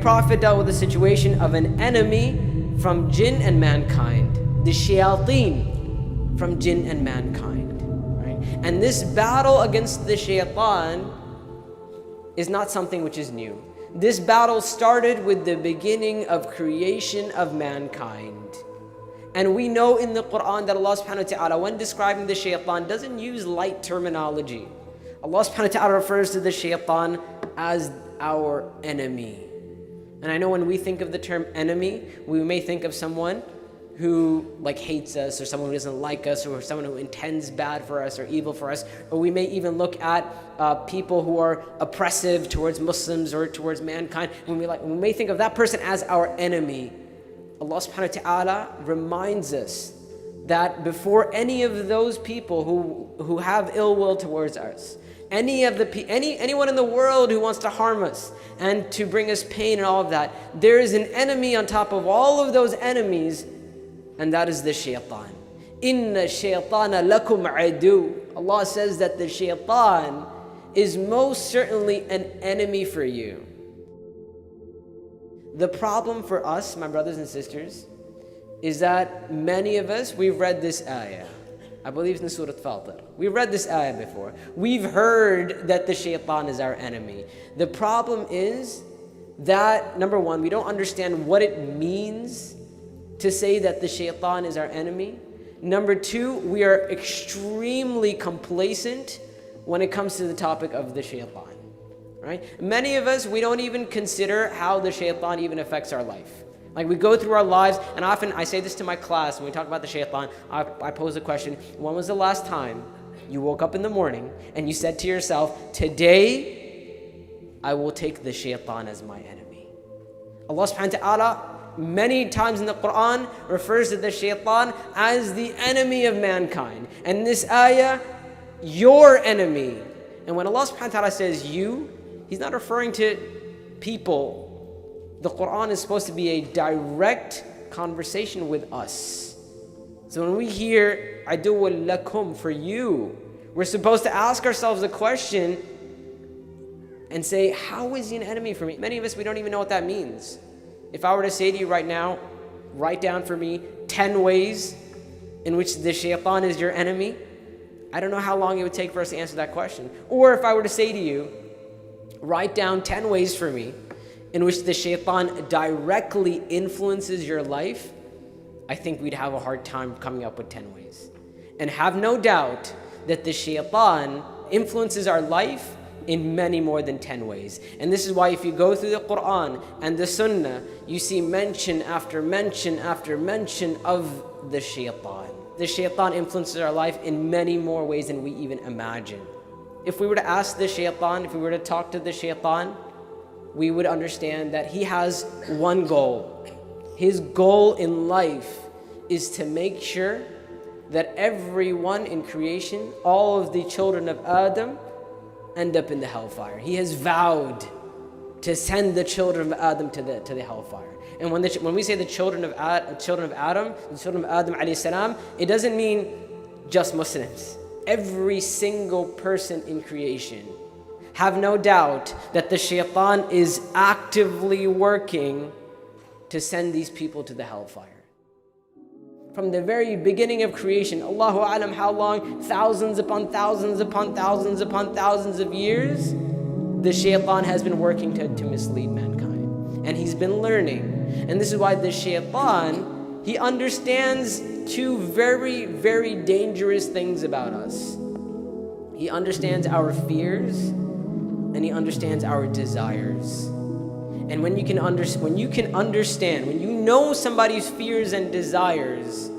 Prophet dealt with the situation of an enemy from jinn and mankind, the shayateen from jinn and mankind, right? And this battle against the shaitan is not something which is new. This battle started with the beginning of creation of mankind. And we know in the Quran that Allah subhanahu wa ta'ala, when describing the shaitan, doesn't use light terminology. Allah subhanahu wa ta'ala refers to the shaitan as our enemy. And I know when we think of the term enemy, we may think of someone who hates us, or someone who doesn't like us, or someone who intends bad for us or evil for us. Or we may even look at people who are oppressive towards Muslims or towards mankind. When we may think of that person as our enemy, Allah subhanahu wa ta'ala reminds us that before any of those people who have ill will towards us, anyone in the world who wants to harm us and to bring us pain and all of that, there is an enemy on top of all of those enemies, and that is the shaitan. Inna shaytana lakum adu. Allah says that the shaitan is most certainly an enemy for you. The problem for us, my brothers and sisters, is that many of us, we've read this ayah. I believe it's in Surah Fatir. We've read this ayah before. We've heard that the shaitan is our enemy. The problem is that, number one, we don't understand what it means to say that the shaitan is our enemy. Number two, we are extremely complacent when it comes to the topic of the shaitan. Right? Many of us, we don't even consider how the shaitan even affects our life. We go through our lives, and often I say this to my class when we talk about the shaitan. I pose a question: when was the last time you woke up in the morning and you said to yourself, today I will take the shaitan as my enemy? Allah subhanahu wa ta'ala many times in the Quran refers to the shaitan as the enemy of mankind. And this ayah, your enemy. And when Allah subhanahu wa ta'ala says you, He's not referring to people. The Quran is supposed to be a direct conversation with us. So when we hear aduwwun lakum, for you, we're supposed to ask ourselves a question and say, how is he an enemy for me? Many of us, we don't even know what that means. If I were to say to you right now, write down for me 10 ways in which the shaitan is your enemy, I don't know how long it would take for us to answer that question. Or if I were to say to you, write down 10 ways for me in which the shaitan directly influences your life, I think we'd have a hard time coming up with 10 ways. And have no doubt that the shaitan influences our life in many more than 10 ways. And this is why if you go through the Quran and the Sunnah, you see mention after mention after mention of the shaitan. The shaitan influences our life in many more ways than we even imagine. If we were to ask the shaitan, if we were to talk to the shaitan, we would understand that he has one goal. His goal in life is to make sure that everyone in creation, all of the children of Adam, end up in the hellfire. He has vowed to send the children of Adam to the hellfire. And when we say the children of Adam, the children of Adam alayhi salam, it doesn't mean just Muslims. Every single person in creation. Have no doubt that the shaitan is actively working to send these people to the hellfire. From the very beginning of creation, Allahu A'lam how long, thousands upon thousands upon thousands upon thousands of years, the shaitan has been working to mislead mankind. And he's been learning. And this is why the shaitan, he understands two very, very dangerous things about us. He understands our fears, and he understands our desires. And when you know somebody's fears and desires,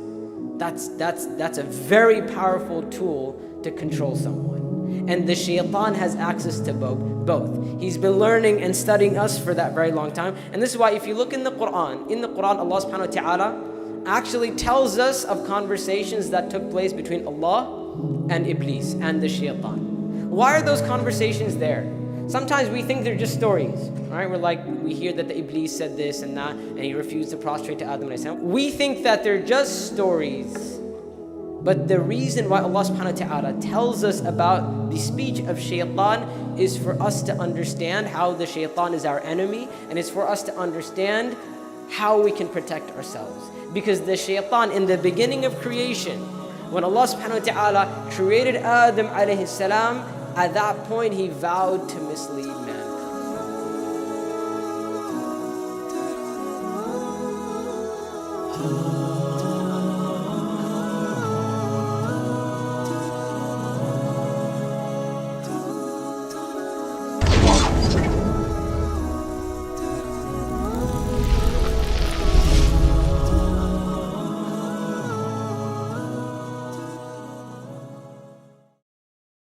that's a very powerful tool to control someone. And the shaitan has access to both. He's been learning and studying us for that very long time. And this is why if you look in the Quran, Allah subhanahu wa ta'ala actually tells us of conversations that took place between Allah and Iblis and the shaitan. Why are those conversations there? Sometimes we think they're just stories, right? We hear that the Iblis said this and that, and he refused to prostrate to Adam alayhi salam. We think that they're just stories. But the reason why Allah subhanahu wa ta'ala tells us about the speech of shaitan is for us to understand how the shaitan is our enemy, and it's for us to understand how we can protect ourselves. Because the shaitan, in the beginning of creation, when Allah subhanahu wa ta'ala created Adam alayhi salam, at that point he vowed to mislead mankind.